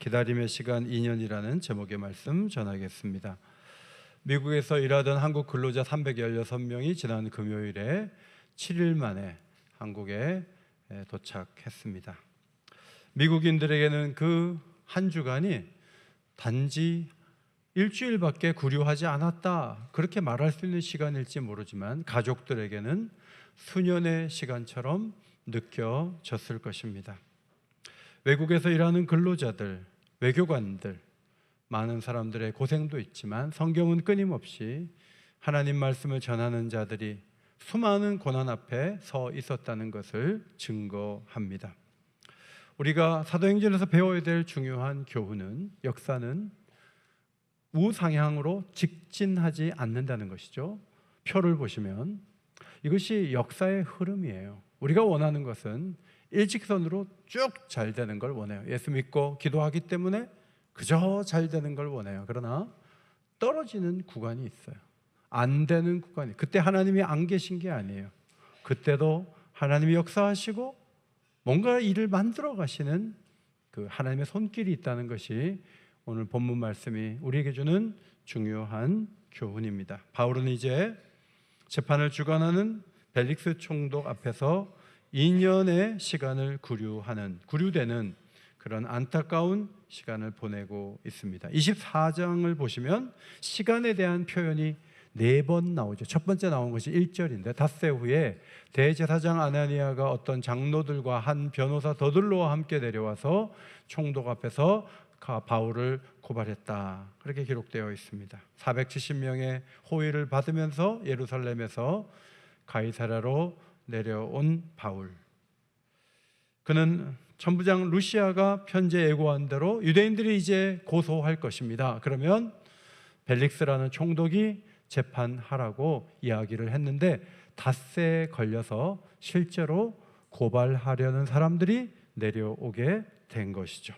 기다림의 시간 2년이라는 제목의 말씀 전하겠습니다. 미국에서 일하던 한국 근로자 316명이 지난 금요일에 7일 만에 한국에 도착했습니다. 미국인들에게는 그 한 주간이 단지 일주일밖에 구류하지 않았다, 그렇게 말할 수 있는 시간일지 모르지만 가족들에게는 수년의 시간처럼 느껴졌을 것입니다. 외국에서 일하는 근로자들, 외교관들, 많은 사람들의 고생도 있지만 성경은 끊임없이 하나님 말씀을 전하는 자들이 수많은 고난 앞에 서 있었다는 것을 증거합니다. 우리가 사도행전에서 배워야 될 중요한 교훈은, 역사는 우상향으로 직진하지 않는다는 것이죠. 표를 보시면 이것이 역사의 흐름이에요. 우리가 원하는 것은 일직선으로 쭉 잘 되는 걸 원해요. 예수 믿고 기도하기 때문에 그저 잘 되는 걸 원해요. 그러나 떨어지는 구간이 있어요. 안 되는 구간이, 그때 하나님이 안 계신 게 아니에요. 그때도 하나님이 역사하시고 뭔가 일을 만들어 가시는 그 하나님의 손길이 있다는 것이 오늘 본문 말씀이 우리에게 주는 중요한 교훈입니다. 바울은 이제 재판을 주관하는 벨릭스 총독 앞에서 2년의 시간을 구류되는 그런 안타까운 시간을 보내고 있습니다. 24장을 보시면 시간에 대한 표현이 4번 나오죠. 첫 번째 나온 것이 1절인데, 닷새 후에 대제사장 아나니아가 어떤 장로들과 한 변호사 더들로와 함께 내려와서 총독 앞에서 바울을 고발했다, 그렇게 기록되어 있습니다. 470명의 호의를 받으면서 예루살렘에서 가이사랴로 내려온 바울, 그는 천부장 루시아가 편지에 예고한 대로 유대인들이 이제 고소할 것입니다. 그러면 벨릭스라는 총독이 재판하라고 이야기를 했는데, 닷새에 걸려서 실제로 고발하려는 사람들이 내려오게 된 것이죠.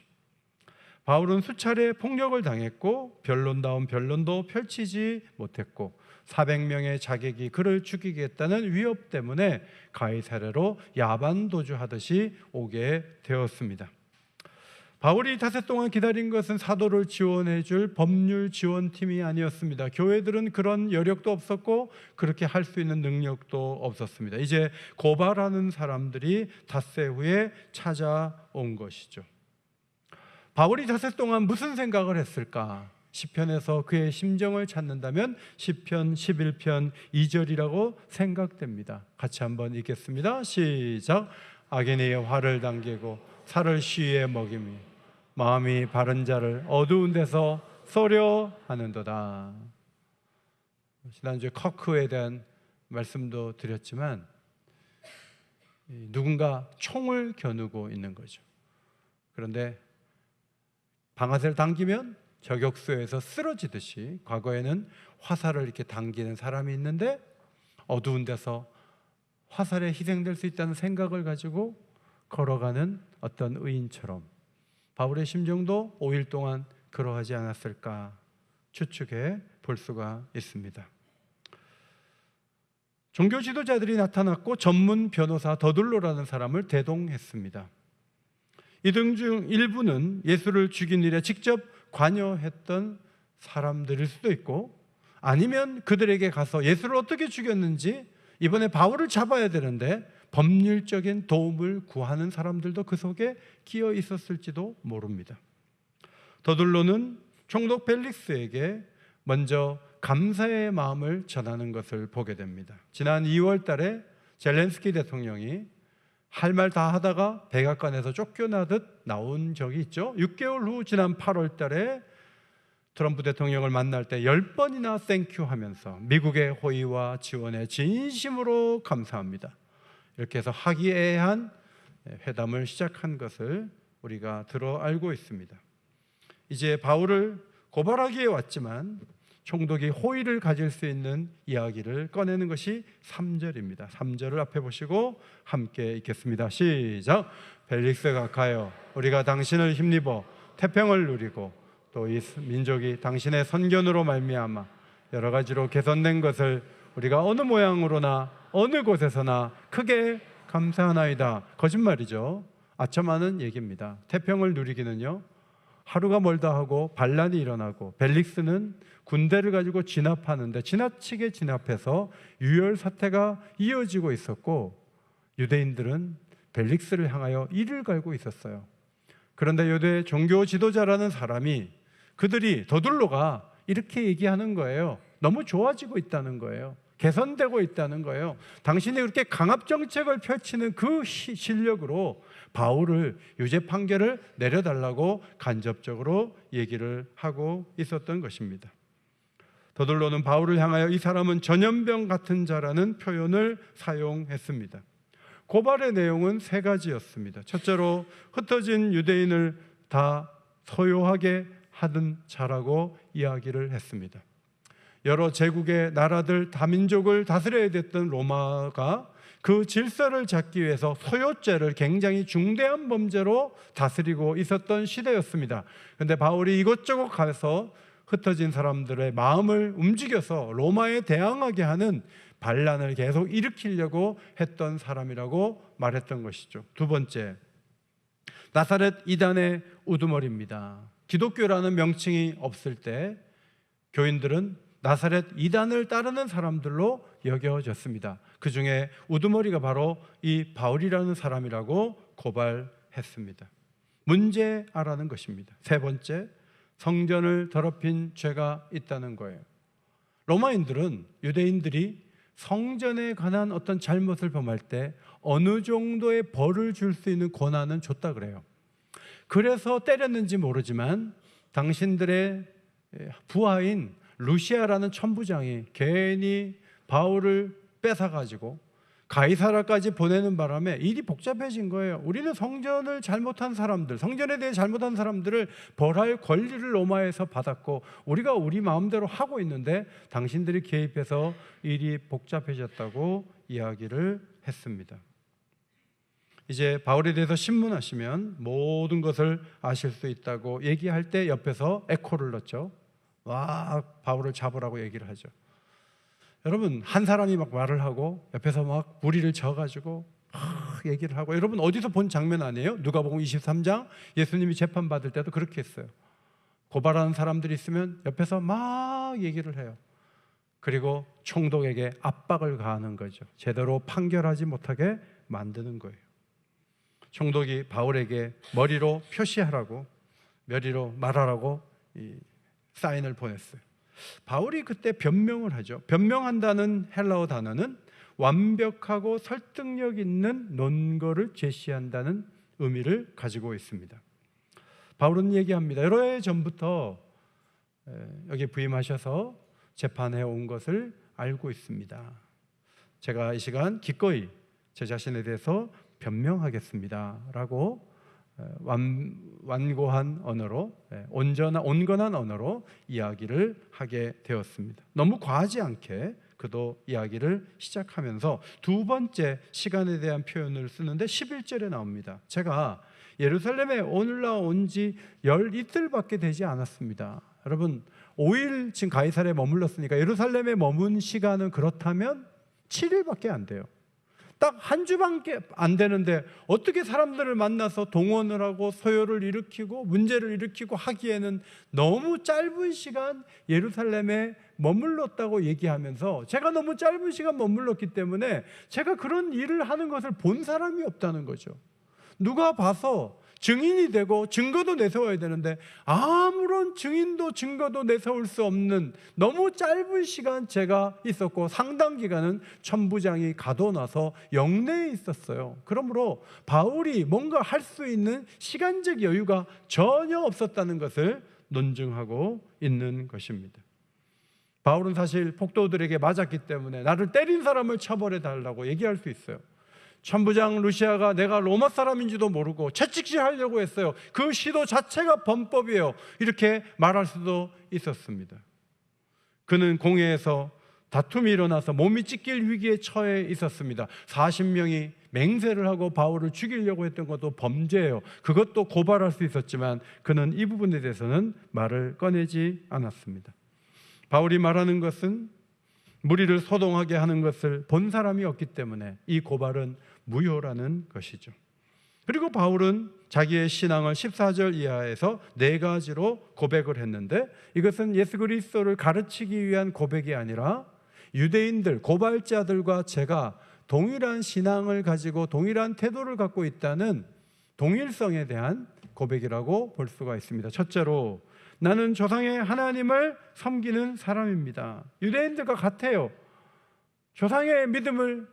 바울은 수차례 폭력을 당했고 변론다운 변론도 펼치지 못했고 400명의 자객이 그를 죽이겠다는 위협 때문에 가이사랴로 야반도주하듯이 오게 되었습니다. 바울이 닷새 동안 기다린 것은 사도를 지원해 줄 법률 지원팀이 아니었습니다. 교회들은 그런 여력도 없었고 그렇게 할 수 있는 능력도 없었습니다. 이제 고발하는 사람들이 닷새 후에 찾아온 것이죠. 바울이 닷새 동안 무슨 생각을 했을까? 시편에서 그의 심정을 찾는다면 시편 11편 2절이라고 생각됩니다. 같이 한번 읽겠습니다. 시작. 악인의 화를 당기고 살을 시위에 먹임이 마음이 바른 자를 어두운 데서 쏘려 하는도다. 지난주에 커크에 대한 말씀도 드렸지만 누군가 총을 겨누고 있는 거죠. 그런데 방아쇠를 당기면 저격수에서 쓰러지듯이 과거에는 화살을 이렇게 당기는 사람이 있는데 어두운 데서 화살에 희생될 수 있다는 생각을 가지고 걸어가는 어떤 의인처럼 바울의 심정도 5일 동안 그러하지 않았을까 추측해 볼 수가 있습니다. 종교 지도자들이 나타났고 전문 변호사 더들로라는 사람을 대동했습니다. 이들 중 일부는 예수를 죽인 일에 직접 관여했던 사람들일 수도 있고, 아니면 그들에게 가서 예수를 어떻게 죽였는지 이번에 바울을 잡아야 되는데 법률적인 도움을 구하는 사람들도 그 속에 끼어 있었을지도 모릅니다. 더들로는 총독 벨릭스에게 먼저 감사의 마음을 전하는 것을 보게 됩니다. 지난 2월 달에 젤렌스키 대통령이 할 말 다 하다가 백악관에서 쫓겨나듯 나온 적이 있죠. 6개월 후 지난 8월 달에 트럼프 대통령을 만날 때 10번이나 땡큐 하면서 미국의 호의와 지원에 진심으로 감사합니다, 이렇게 해서 화기애애한 회담을 시작한 것을 우리가 들어 알고 있습니다. 이제 바울을 고발하기에 왔지만 총독이 호의를 가질 수 있는 이야기를 꺼내는 것이 3절입니다. 3절을 앞에 보시고 함께 읽겠습니다. 시작. 벨릭스가 가요, 우리가 당신을 힘입어 태평을 누리고 또 이 민족이 당신의 선견으로 말미암아 여러 가지로 개선된 것을 우리가 어느 모양으로나 어느 곳에서나 크게 감사하나이다. 거짓말이죠. 아첨하는 얘기입니다. 태평을 누리기는요, 하루가 멀다 하고 반란이 일어나고 벨릭스는 군대를 가지고 진압하는데 지나치게 진압해서 유혈 사태가 이어지고 있었고 유대인들은 벨릭스를 향하여 이를 갈고 있었어요. 그런데 유대 종교 지도자라는 사람이 그들이 더둘로가 이렇게 얘기하는 거예요. 너무 좋아지고 있다는 거예요. 개선되고 있다는 거예요. 당신이 그렇게 강압 정책을 펼치는 그 실력으로 바울을 유죄 판결을 내려달라고 간접적으로 얘기를 하고 있었던 것입니다. 더둘로는 바울을 향하여 이 사람은 전염병 같은 자라는 표현을 사용했습니다. 고발의 내용은 세 가지였습니다. 첫째로 흩어진 유대인을 다 소유하게 하던 자라고 이야기를 했습니다. 여러 제국의 나라들 다민족을 다스려야 됐던 로마가 그 질서를 잡기 위해서 소유죄를 굉장히 중대한 범죄로 다스리고 있었던 시대였습니다. 그런데 바울이 이곳저곳 가서 흩어진 사람들의 마음을 움직여서 로마에 대항하게 하는 반란을 계속 일으키려고 했던 사람이라고 말했던 것이죠. 두 번째, 나사렛 이단의 우두머리입니다. 기독교라는 명칭이 없을 때 교인들은 나사렛 이단을 따르는 사람들로 여겨졌습니다. 그 중에 우두머리가 바로 이 바울이라는 사람이라고 고발했습니다. 문제아라는 것입니다. 세 번째, 성전을 더럽힌 죄가 있다는 거예요. 로마인들은 유대인들이 성전에 관한 어떤 잘못을 범할 때 어느 정도의 벌을 줄 수 있는 권한은 줬다 그래요. 그래서 때렸는지 모르지만 당신들의 부하인 루시아라는 천부장이 괜히 바울을 뺏어가지고 가이사라까지 보내는 바람에 일이 복잡해진 거예요. 우리는 성전을 잘못한 사람들, 성전에 대해 잘못한 사람들을 벌할 권리를 로마에서 받았고 우리가 우리 마음대로 하고 있는데 당신들이 개입해서 일이 복잡해졌다고 이야기를 했습니다. 이제 바울에 대해서 신문하시면 모든 것을 아실 수 있다고 얘기할 때 옆에서 에코를 넣죠. 와, 바울을 잡으라고 얘기를 하죠. 여러분, 한 사람이 막 말을 하고 옆에서 막 무리를 져가지고 막 얘기를 하고, 여러분 어디서 본 장면 아니에요? 누가복음 23장 예수님이 재판받을 때도 그렇게 했어요. 고발하는 사람들이 있으면 옆에서 막 얘기를 해요. 그리고 총독에게 압박을 가하는 거죠. 제대로 판결하지 못하게 만드는 거예요. 총독이 바울에게 머리로 표시하라고, 머리로 말하라고 사인을 보냈어요. 바울이 그때 변명을 하죠. 변명한다는 헬라어 단어는 완벽하고 설득력 있는 논거를 제시한다는 의미를 가지고 있습니다. 바울은 얘기합니다. 여러 해 전부터 여기 부임하셔서 재판해 온 것을 알고 있습니다. 제가 이 시간 기꺼이 제 자신에 대해서 변명하겠습니다 라고 완고한 언어로, 온건한 언어로 이야기를 하게 되었습니다. 너무 과하지 않게 그도 이야기를 시작하면서 두 번째 시간에 대한 표현을 쓰는데 11절에 나옵니다. 제가 예루살렘에 올라온 지 이틀밖에 되지 않았습니다. 여러분, 5일 지금 가이사랴에 머물렀으니까 예루살렘에 머문 시간은 그렇다면 7일밖에 안 돼요. 딱 한 주밖에 안 되는데 어떻게 사람들을 만나서 동원을 하고 소요를 일으키고 문제를 일으키고 하기에는 너무 짧은 시간 예루살렘에 머물렀다고 얘기하면서 제가 너무 짧은 시간 머물렀기 때문에 제가 그런 일을 하는 것을 본 사람이 없다는 거죠. 누가 봐서 증인이 되고 증거도 내세워야 되는데 아무런 증인도 증거도 내세울 수 없는 너무 짧은 시간 제가 있었고 상당 기간은 천부장이 가둬놔서 영내에 있었어요. 그러므로 바울이 뭔가 할 수 있는 시간적 여유가 전혀 없었다는 것을 논증하고 있는 것입니다. 바울은 사실 폭도들에게 맞았기 때문에 나를 때린 사람을 처벌해 달라고 얘기할 수 있어요. 천부장 루시아가 내가 로마 사람인지도 모르고 채찍질하려고 했어요. 그 시도 자체가 범법이에요. 이렇게 말할 수도 있었습니다. 그는 공회에서 다툼이 일어나서 몸이 찢길 위기에 처해 있었습니다. 40명이 맹세를 하고 바울을 죽이려고 했던 것도 범죄예요. 그것도 고발할 수 있었지만 그는 이 부분에 대해서는 말을 꺼내지 않았습니다. 바울이 말하는 것은 무리를 소동하게 하는 것을 본 사람이 없기 때문에 이 고발은 무효라는 것이죠. 그리고 바울은 자기의 신앙을 14절 이하에서 4가지로 고백을 했는데, 이것은 예수 그리스도를 가르치기 위한 고백이 아니라 유대인들, 고발자들과 제가 동일한 신앙을 가지고 동일한 태도를 갖고 있다는 동일성에 대한 고백이라고 볼 수가 있습니다. 첫째로, 나는 조상의 하나님을 섬기는 사람입니다. 유대인들과 같아요. 조상의 믿음을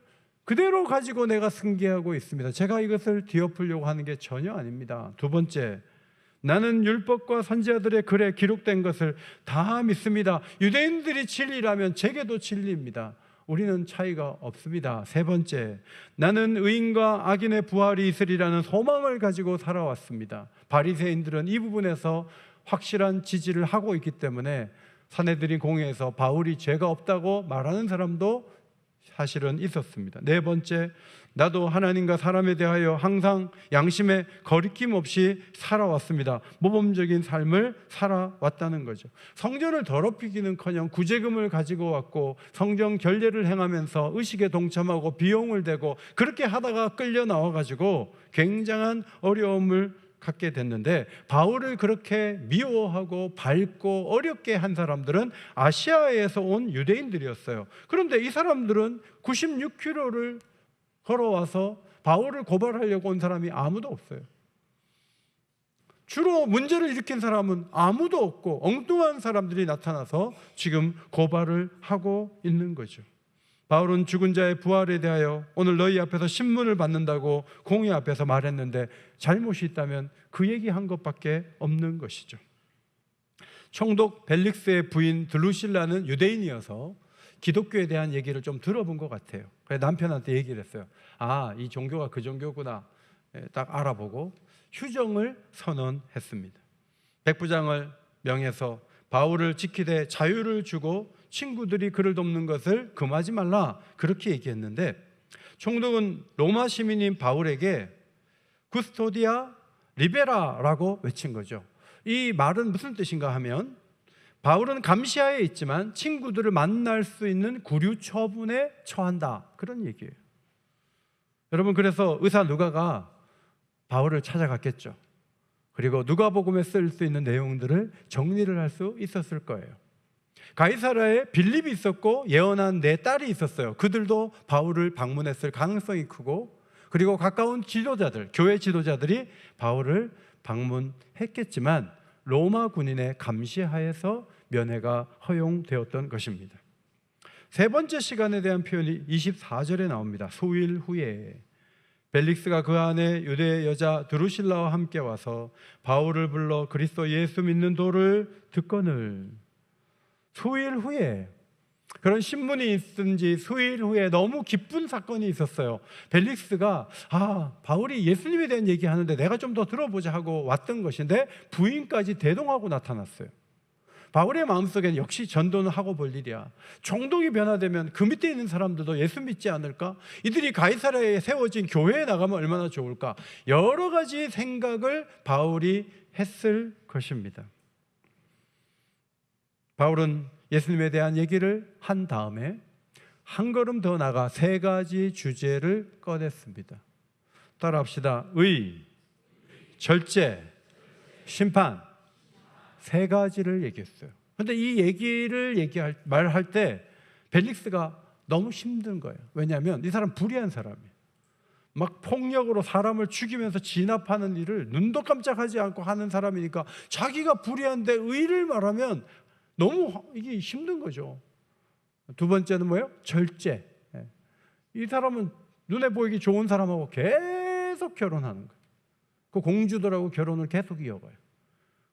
그대로 가지고 내가 승계하고 있습니다. 제가 이것을 뒤엎으려고 하는 게 전혀 아닙니다. 두 번째, 나는 율법과 선지자들의 글에 기록된 것을 다 믿습니다. 유대인들이 진리라면 제게도 진리입니다. 우리는 차이가 없습니다. 세 번째, 나는 의인과 악인의 부활이 있으리라는 소망을 가지고 살아왔습니다. 바리새인들은 이 부분에서 확실한 지지를 하고 있기 때문에 사내들인 공회에서 바울이 죄가 없다고 말하는 사람도 사실은 있었습니다. 네 번째, 나도 하나님과 사람에 대하여 항상 양심에 거리낌 없이 살아왔습니다. 모범적인 삶을 살아왔다는 거죠. 성전을 더럽히기는커녕 구제금을 가지고 왔고 성전 결례를 행하면서 의식에 동참하고 비용을 대고 그렇게 하다가 끌려 나와가지고 굉장한 어려움을 갖게 됐는데, 바울을 그렇게 미워하고 밟고 어렵게 한 사람들은 아시아에서 온 유대인들이었어요. 그런데 이 사람들은 96km를 걸어와서 바울을 고발하려고 온 사람이 아무도 없어요. 주로 문제를 일으킨 사람은 아무도 없고 엉뚱한 사람들이 나타나서 지금 고발을 하고 있는 거죠. 바울은 죽은 자의 부활에 대하여 오늘 너희 앞에서 신문을 받는다고 공회 앞에서 말했는데, 잘못이 있다면 그 얘기한 것밖에 없는 것이죠. 총독 벨릭스의 부인 드루실라는 유대인이어서 기독교에 대한 얘기를 좀 들어본 것 같아요. 그래서 남편한테 얘기를 했어요. 아, 이 종교가 그 종교구나 딱 알아보고 휴정을 선언했습니다. 백부장을 명해서 바울을 지키되 자유를 주고 친구들이 그를 돕는 것을 금하지 말라, 그렇게 얘기했는데, 총독은 로마 시민인 바울에게 구스토디아 리베라라고 외친 거죠. 이 말은 무슨 뜻인가 하면, 바울은 감시하에 있지만 친구들을 만날 수 있는 구류 처분에 처한다, 그런 얘기예요. 여러분, 그래서 의사 누가가 바울을 찾아갔겠죠. 그리고 누가복음에 쓸 수 있는 내용들을 정리를 할 수 있었을 거예요. 가이사라에 빌립이 있었고 예언한 4딸이 있었어요. 그들도 바울을 방문했을 가능성이 크고, 그리고 가까운 지도자들, 교회 지도자들이 바울을 방문했겠지만 로마 군인의 감시하에서 면회가 허용되었던 것입니다. 세 번째 시간에 대한 표현이 24절에 나옵니다. 수일 후에 벨릭스가 그 안에 유대 여자 드루실라와 함께 와서 바울을 불러 그리스도 예수 믿는 도를 듣거늘. 수일 후에, 그런 신문이 있은 지 수일 후에 너무 기쁜 사건이 있었어요. 벨릭스가 바울이 예수님에 대한 얘기하는데 내가 좀 더 들어보자 하고 왔던 것인데 부인까지 대동하고 나타났어요. 바울의 마음속에는 역시 전도는 하고 볼 일이야. 총독이 변화되면 그 밑에 있는 사람들도 예수 믿지 않을까? 이들이 가이사랴에 세워진 교회에 나가면 얼마나 좋을까? 여러 가지 생각을 바울이 했을 것입니다. 바울은 예수님에 대한 얘기를 한 다음에 한 걸음 더 나가 3가지 주제를 꺼냈습니다. 따라합시다. 의, 절제, 심판, 3가지를 얘기했어요. 그런데 이 얘기를 말할 때 벨릭스가 너무 힘든 거예요. 왜냐하면 이 사람 불의한 사람이에요. 막 폭력으로 사람을 죽이면서 진압하는 일을 눈도 깜짝하지 않고 하는 사람이니까 자기가 불의한데 의를 말하면 너무 이게 힘든 거죠. 두 번째는 뭐예요? 절제. 이 사람은 눈에 보이기 좋은 사람하고 계속 결혼하는 거예요. 그 공주들하고 결혼을 계속 이어가요.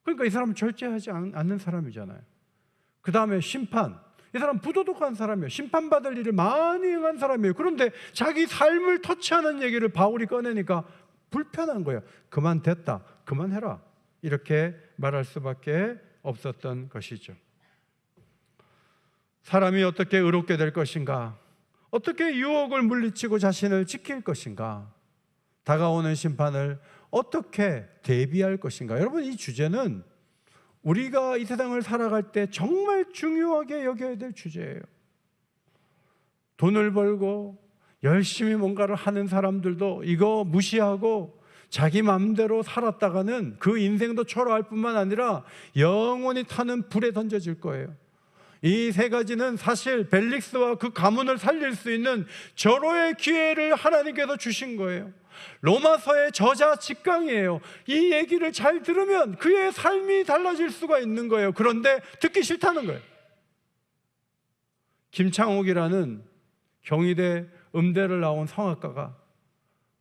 그러니까 이 사람은 절제하지 않는 사람이잖아요. 그 다음에 심판. 이 사람 부도덕한 사람이에요. 심판받을 일을 많이 행한 사람이에요. 그런데 자기 삶을 터치하는 얘기를 바울이 꺼내니까 불편한 거예요. 그만 됐다, 그만해라, 이렇게 말할 수밖에 없었던 것이죠. 사람이 어떻게 의롭게 될 것인가? 어떻게 유혹을 물리치고 자신을 지킬 것인가? 다가오는 심판을 어떻게 대비할 것인가? 여러분, 이 주제는 우리가 이 세상을 살아갈 때 정말 중요하게 여겨야 될 주제예요. 돈을 벌고 열심히 뭔가를 하는 사람들도 이거 무시하고 자기 마음대로 살았다가는 그 인생도 초라할 뿐만 아니라 영원히 타는 불에 던져질 거예요. 이 세 가지는 사실 벨릭스와 그 가문을 살릴 수 있는 절호의 기회를 하나님께서 주신 거예요. 로마서의 저자 직강이에요. 이 얘기를 잘 들으면 그의 삶이 달라질 수가 있는 거예요. 그런데 듣기 싫다는 거예요. 김창옥이라는 경희대 음대를 나온 성악가가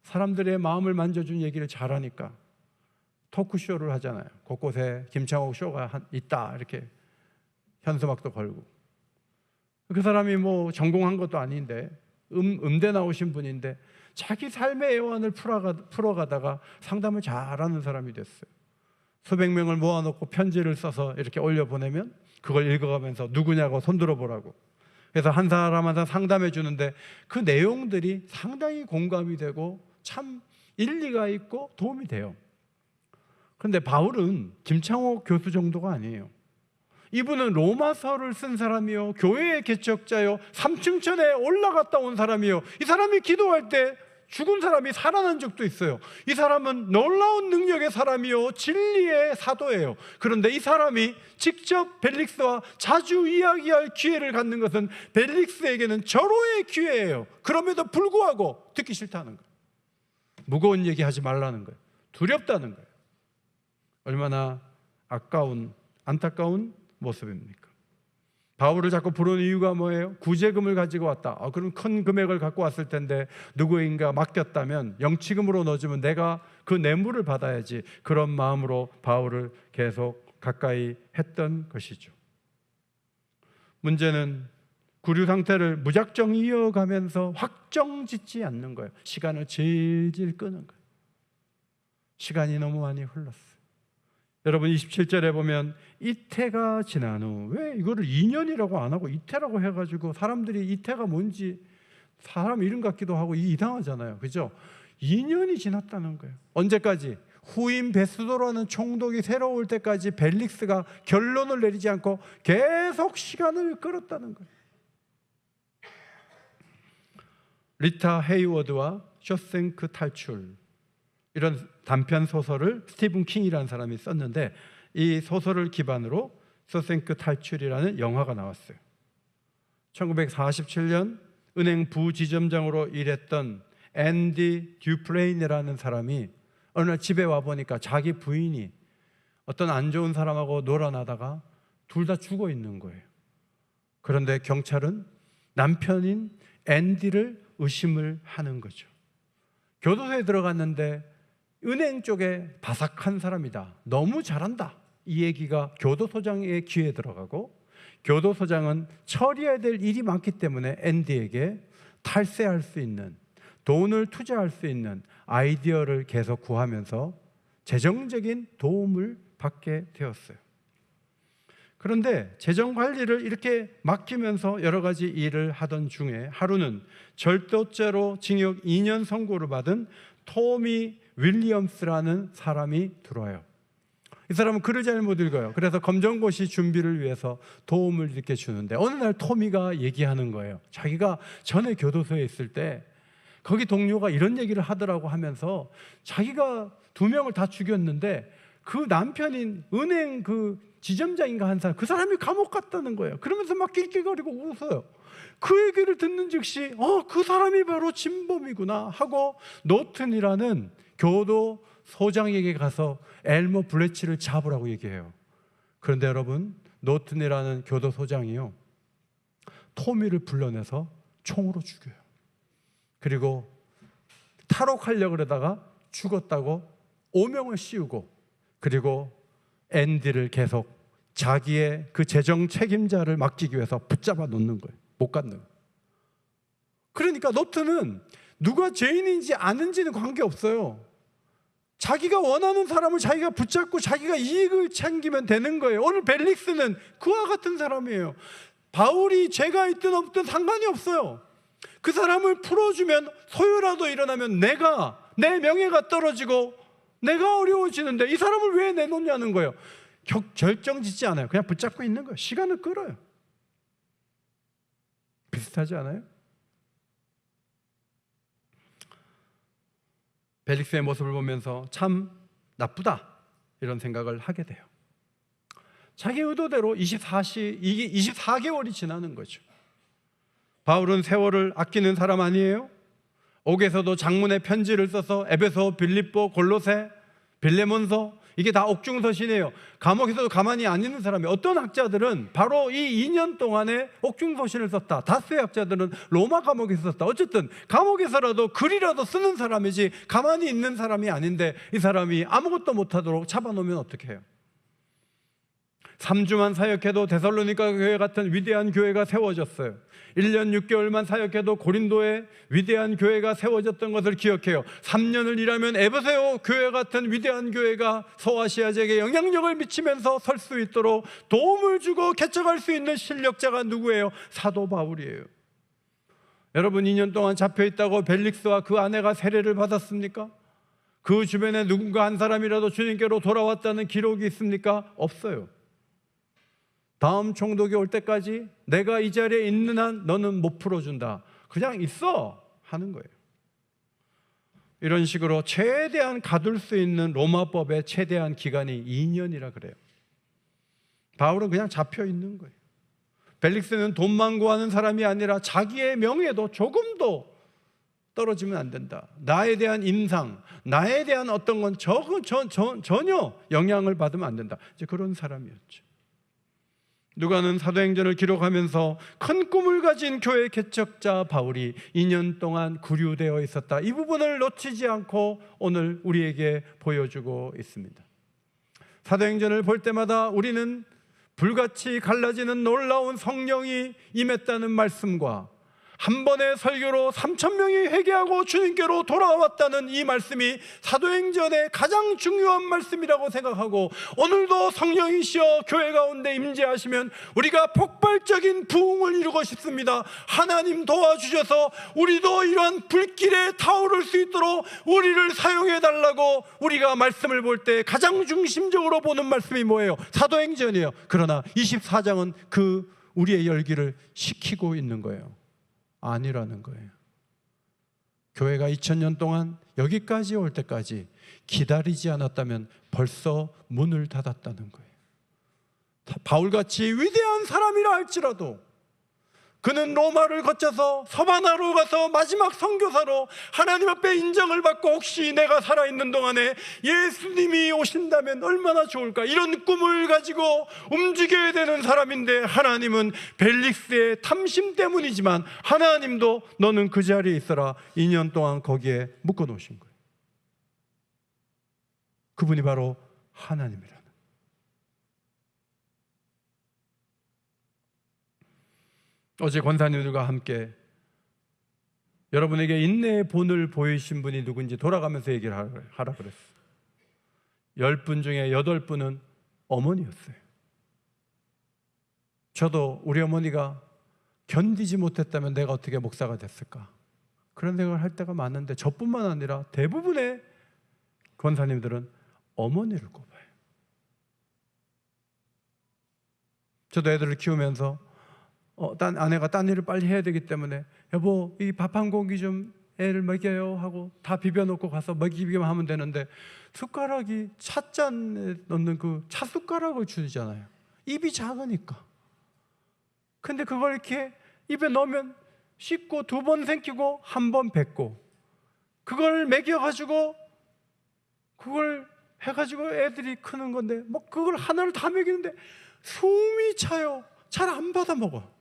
사람들의 마음을 만져준 얘기를 잘하니까 토크쇼를 하잖아요. 곳곳에 김창옥 쇼가 있다 이렇게 현수막도 걸고. 그 사람이 뭐 전공한 것도 아닌데 음대 나오신 분인데 자기 삶의 애환을 풀어가다가 상담을 잘하는 사람이 됐어요. 수백 명을 모아놓고 편지를 써서 이렇게 올려보내면 그걸 읽어가면서 누구냐고 손들어 보라고. 그래서 한 사람 한 사람 상담해 주는데 그 내용들이 상당히 공감이 되고 참 일리가 있고 도움이 돼요. 그런데 바울은 김창옥 교수 정도가 아니에요. 이분은 로마서를 쓴 사람이요, 교회의 개척자요, 삼층천에 올라갔다 온 사람이요. 이 사람이 기도할 때 죽은 사람이 살아난 적도 있어요. 이 사람은 놀라운 능력의 사람이요, 진리의 사도예요. 그런데 이 사람이 직접 벨릭스와 자주 이야기할 기회를 갖는 것은 벨릭스에게는 절호의 기회예요. 그럼에도 불구하고 듣기 싫다는 거예요. 무거운 얘기하지 말라는 거예요. 두렵다는 거예요. 얼마나 안타까운 모습입니까? 바울을 자꾸 부르는 이유가 뭐예요? 구제금을 가지고 왔다. 그럼 큰 금액을 갖고 왔을 텐데 누구인가 맡겼다면 영치금으로 넣어주면 내가 그 뇌물을 받아야지. 그런 마음으로 바울을 계속 가까이 했던 것이죠. 문제는 구류 상태를 무작정 이어가면서 확정짓지 않는 거예요. 시간을 질질 끄는 거예요. 시간이 너무 많이 흘렀어요. 여러분 27절에 보면 이태가 지난 후, 왜 이거를 2년이라고 안 하고 이태라고 해가지고 사람들이 이태가 뭔지 사람 이름 같기도 하고 이상하잖아요. 그죠? 2년이 지났다는 거예요. 언제까지? 후임 베스도라는 총독이 새로 올 때까지 벨릭스가 결론을 내리지 않고 계속 시간을 끌었다는 거예요. 리타 헤이워드와 쇼생크 탈출, 이런 단편 소설을 스티븐 킹이라는 사람이 썼는데 이 소설을 기반으로 쇼생크 탈출이라는 영화가 나왔어요. 1947년 은행 부지점장으로 일했던 앤디 듀프레인이라는 사람이 어느 날 집에 와보니까 자기 부인이 어떤 안 좋은 사람하고 놀아나다가 둘 다 죽어 있는 거예요. 그런데 경찰은 남편인 앤디를 의심을 하는 거죠. 교도소에 들어갔는데 은행 쪽에 바삭한 사람이다, 너무 잘한다, 이 얘기가 교도소장의 귀에 들어가고 교도소장은 처리해야 될 일이 많기 때문에 앤디에게 탈세할 수 있는, 돈을 투자할 수 있는 아이디어를 계속 구하면서 재정적인 도움을 받게 되었어요. 그런데 재정 관리를 이렇게 맡기면서 여러 가지 일을 하던 중에 하루는 절도죄로 징역 2년 선고를 받은 토미 윌리엄스라는 사람이 들어와요. 이 사람은 글을 잘 못 읽어요. 그래서 검정고시 준비를 위해서 도움을 이렇게 주는데 어느 날 토미가 얘기하는 거예요. 자기가 전에 교도소에 있을 때 거기 동료가 이런 얘기를 하더라고 하면서 자기가 2명을 다 죽였는데 그 남편인 은행 그 지점장인가 한 사람, 그 사람이 감옥 갔다는 거예요. 그러면서 막 낄낄거리고 웃어요. 그 얘기를 듣는 즉시 그 사람이 바로 진범이구나 하고 노튼이라는 교도소장에게 가서 엘머 블레치를 잡으라고 얘기해요. 그런데 여러분, 노튼이라는 교도소장이요, 토미를 불러내서 총으로 죽여요. 그리고 탈옥하려고 그러다가 죽었다고 오명을 씌우고, 그리고 앤디를 계속 자기의 그 재정 책임자를 맡기기 위해서 붙잡아 놓는 거예요. 못 갖는 거예요. 그러니까 노튼은 누가 죄인인지 아는지는 관계없어요. 자기가 원하는 사람을 자기가 붙잡고 자기가 이익을 챙기면 되는 거예요. 오늘 벨릭스는 그와 같은 사람이에요. 바울이 죄가 있든 없든 상관이 없어요. 그 사람을 풀어주면 소요라도 일어나면 내 명예가 떨어지고 내가 어려워지는데 이 사람을 왜 내놓냐는 거예요. 결정짓지 않아요. 그냥 붙잡고 있는 거예요. 시간을 끌어요. 비슷하지 않아요? 벨릭스의 모습을 보면서 참 나쁘다 이런 생각을 하게 돼요. 자기 의도대로 24개월이 지나는 거죠. 바울은 세월을 아끼는 사람 아니에요? 옥에서도 장문의 편지를 써서 에베소, 빌립보, 골로새, 빌레몬서, 이게 다 옥중서신이에요. 감옥에서도 가만히 안 있는 사람이, 어떤 학자들은 바로 이 2년 동안에 옥중서신을 썼다. 다수의 학자들은 로마 감옥에서 썼다. 어쨌든 감옥에서라도 글이라도 쓰는 사람이지 가만히 있는 사람이 아닌데, 이 사람이 아무것도 못하도록 잡아놓으면 어떻게 해요? 3주만 사역해도 데살로니가 교회 같은 위대한 교회가 세워졌어요. 1년 6개월만 사역해도 고린도에 위대한 교회가 세워졌던 것을 기억해요. 3년을 일하면 에베소 교회 같은 위대한 교회가 서아시아 지역에 영향력을 미치면서 설 수 있도록 도움을 주고 개척할 수 있는 실력자가 누구예요? 사도 바울이에요. 여러분, 2년 동안 잡혀있다고 벨릭스와 그 아내가 세례를 받았습니까? 그 주변에 누군가 한 사람이라도 주님께로 돌아왔다는 기록이 있습니까? 없어요. 다음 총독이 올 때까지 내가 이 자리에 있는 한 너는 못 풀어준다. 그냥 있어 하는 거예요. 이런 식으로 최대한 가둘 수 있는 로마법의 최대한 기간이 2년이라 그래요. 바울은 그냥 잡혀 있는 거예요. 벨릭스는 돈만 구하는 사람이 아니라 자기의 명예도 조금도 떨어지면 안 된다. 나에 대한 인상, 나에 대한 어떤 건 전혀 영향을 받으면 안 된다. 이제 그런 사람이었죠. 누가는 사도행전을 기록하면서 큰 꿈을 가진 교회 개척자 바울이 2년 동안 구류되어 있었다. 이 부분을 놓치지 않고 오늘 우리에게 보여주고 있습니다. 사도행전을 볼 때마다 우리는 불같이 갈라지는 놀라운 성령이 임했다는 말씀과 한 번의 설교로 3,000명이 회개하고 주님께로 돌아왔다는 이 말씀이 사도행전의 가장 중요한 말씀이라고 생각하고, 오늘도 성령이시여 교회 가운데 임재하시면 우리가 폭발적인 부흥을 이루고 싶습니다. 하나님 도와주셔서 우리도 이러한 불길에 타오를 수 있도록 우리를 사용해 달라고 우리가 말씀을 볼 때 가장 중심적으로 보는 말씀이 뭐예요? 사도행전이에요. 그러나 24장은 그 우리의 열기를 식히고 있는 거예요. 아니라는 거예요. 교회가 2000년 동안 여기까지 올 때까지 기다리지 않았다면 벌써 문을 닫았다는 거예요. 바울같이 위대한 사람이라 할지라도 그는 로마를 거쳐서 서바나로 가서 마지막 선교사로 하나님 앞에 인정을 받고, 혹시 내가 살아있는 동안에 예수님이 오신다면 얼마나 좋을까, 이런 꿈을 가지고 움직여야 되는 사람인데, 하나님은 벨릭스의 탐심 때문이지만 하나님도 너는 그 자리에 있어라 2년 동안 거기에 묶어 놓으신 거예요. 그분이 바로 하나님이라. 어제 권사님들과 함께 여러분에게 인내의 본을 보이신 분이 누군지 돌아가면서 얘기를 하라 그랬어요. 10분 중에 8분은 어머니였어요. 저도 우리 어머니가 견디지 못했다면 내가 어떻게 목사가 됐을까, 그런 생각을 할 때가 많은데, 저뿐만 아니라 대부분의 권사님들은 어머니를 꼽아요. 저도 애들을 키우면서 아내가 딴 일을 빨리 해야 되기 때문에, 여보 이 밥 한 공기 좀 애를 먹여요 하고 다 비벼놓고 가서 먹이기만 하면 되는데, 숟가락이 찻잔에 넣는 그 찻숟가락을 주잖아요. 입이 작으니까. 근데 그걸 이렇게 입에 넣으면 씹고 2번 삼키고 1번 뱉고, 그걸 먹여가지고 그걸 해가지고 애들이 크는 건데, 뭐 그걸 하나를 다 먹이는데 숨이 차요. 잘 안 받아 먹어.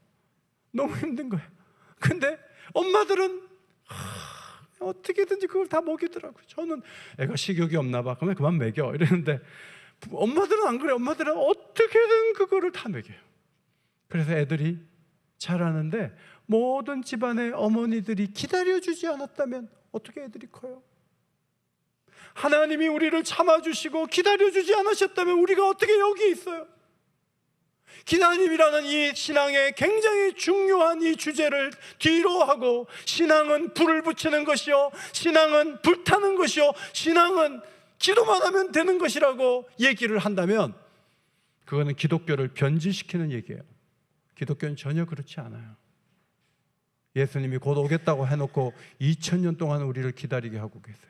너무 힘든 거예요. 근데 엄마들은 어떻게든지 그걸 다 먹이더라고요. 저는 애가 식욕이 없나 봐, 그러면 그만 먹여 이랬는데, 엄마들은 안 그래요. 엄마들은 어떻게든 그거를 다 먹여요. 그래서 애들이 자라는데, 모든 집안의 어머니들이 기다려주지 않았다면 어떻게 애들이 커요? 하나님이 우리를 참아주시고 기다려주지 않으셨다면 우리가 어떻게 여기 있어요? 기다림이라는 이 신앙의 굉장히 중요한 이 주제를 뒤로 하고, 신앙은 불을 붙이는 것이요, 신앙은 불타는 것이요, 신앙은 기도만 하면 되는 것이라고 얘기를 한다면, 그거는 기독교를 변질시키는 얘기예요. 기독교는 전혀 그렇지 않아요. 예수님이 곧 오겠다고 해놓고 2000년 동안 우리를 기다리게 하고 계세요.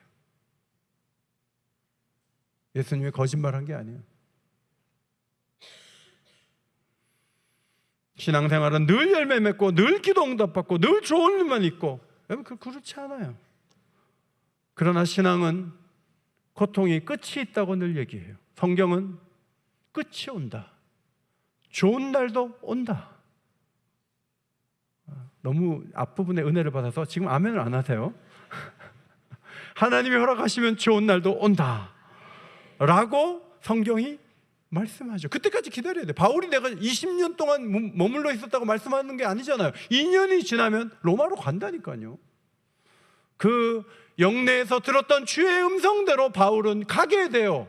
예수님이 거짓말한 게 아니에요. 신앙생활은 늘 열매 맺고 늘 기도 응답받고 늘 좋은 일만 있고, 여러분 그렇지 않아요. 그러나 신앙은 고통이 끝이 있다고 늘 얘기해요. 성경은 끝이 온다, 좋은 날도 온다. 너무 앞부분에 은혜를 받아서 지금 아멘을 안 하세요. 하나님이 허락하시면 좋은 날도 온다 라고 성경이 말씀하죠. 그때까지 기다려야 돼. 바울이 내가 20년 동안 머물러 있었다고 말씀하는 게 아니잖아요. 2년이 지나면 로마로 간다니까요. 그 영내에서 들었던 주의 음성대로 바울은 가게 돼요.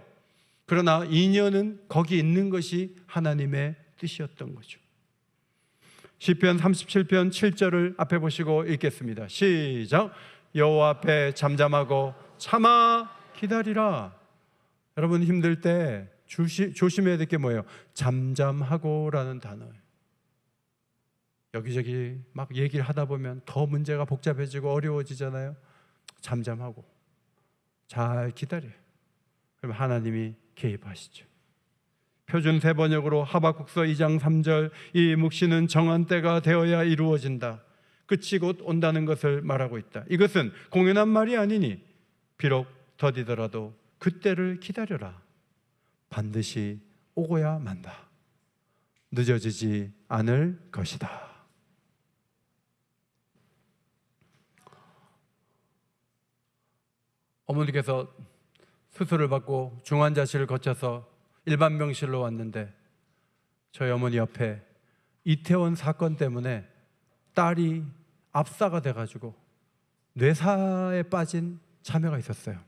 그러나 2년은 거기 있는 것이 하나님의 뜻이었던 거죠. 시편 37편 7절을 앞에 보시고 읽겠습니다. 시작. 여호와 앞에 잠잠하고 참아 기다리라. 여러분 힘들 때 조심해야 될 게 뭐예요? 잠잠하고라는 단어예요. 여기저기 막 얘기를 하다 보면 더 문제가 복잡해지고 어려워지잖아요. 잠잠하고 잘 기다려요. 그럼 하나님이 개입하시죠. 표준 세번역으로 하박국서 2장 3절, 이 묵시는 정한 때가 되어야 이루어진다, 끝이 곧 온다는 것을 말하고 있다. 이것은 공연한 말이 아니니 비록 더디더라도 그때를 기다려라. 반드시 오고야 만다. 늦어지지 않을 것이다. 어머니께서 수술을 받고 중환자실을 거쳐서 일반 병실로 왔는데 저희 어머니 옆에 이태원 사건 때문에 딸이 압사가 돼가지고 뇌사에 빠진 자매가 있었어요.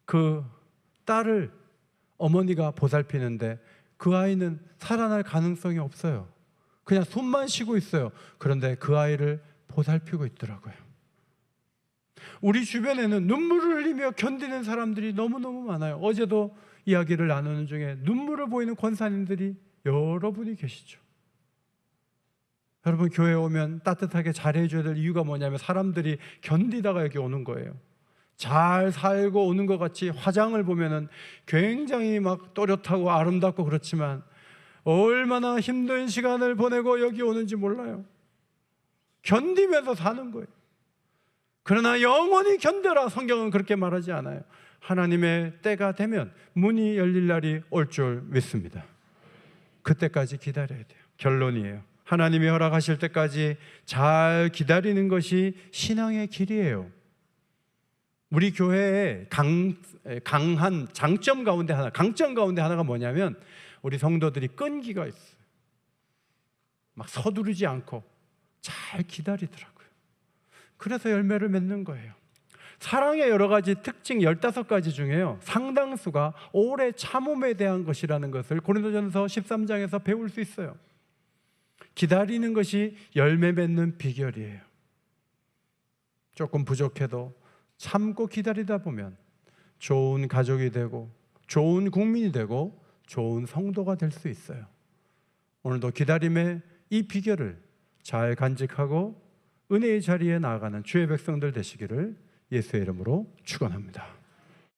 그 딸을 어머니가 보살피는데 그 아이는 살아날 가능성이 없어요. 그냥 숨만 쉬고 있어요. 그런데 그 아이를 보살피고 있더라고요. 우리 주변에는 눈물을 흘리며 견디는 사람들이 너무너무 많아요. 어제도 이야기를 나누는 중에 눈물을 보이는 권사님들이 여러분이 계시죠. 여러분 교회에 오면 따뜻하게 잘해줘야 될 이유가 뭐냐면 사람들이 견디다가 여기 오는 거예요. 잘 살고 오는 것 같이 화장을 보면은 굉장히 막 또렷하고 아름답고 그렇지만 얼마나 힘든 시간을 보내고 여기 오는지 몰라요. 견디면서 사는 거예요. 그러나 영원히 견뎌라, 성경은 그렇게 말하지 않아요. 하나님의 때가 되면 문이 열릴 날이 올 줄 믿습니다. 그때까지 기다려야 돼요. 결론이에요. 하나님이 허락하실 때까지 잘 기다리는 것이 신앙의 길이에요. 우리 교회의 강한 장점 가운데 하나, 강점 가운데 하나가 뭐냐면 우리 성도들이 끈기가 있어요. 막 서두르지 않고 잘 기다리더라고요. 그래서 열매를 맺는 거예요. 사랑의 여러 가지 특징 15가지 중에요, 상당수가 오래 참음에 대한 것이라는 것을 고린도전서 13장에서 배울 수 있어요. 기다리는 것이 열매 맺는 비결이에요. 조금 부족해도 참고 기다리다 보면 좋은 가족이 되고 좋은 국민이 되고 좋은 성도가 될 수 있어요. 오늘도 기다림의 이 비결을 잘 간직하고 은혜의 자리에 나아가는 주의 백성들 되시기를 예수의 이름으로 축원합니다.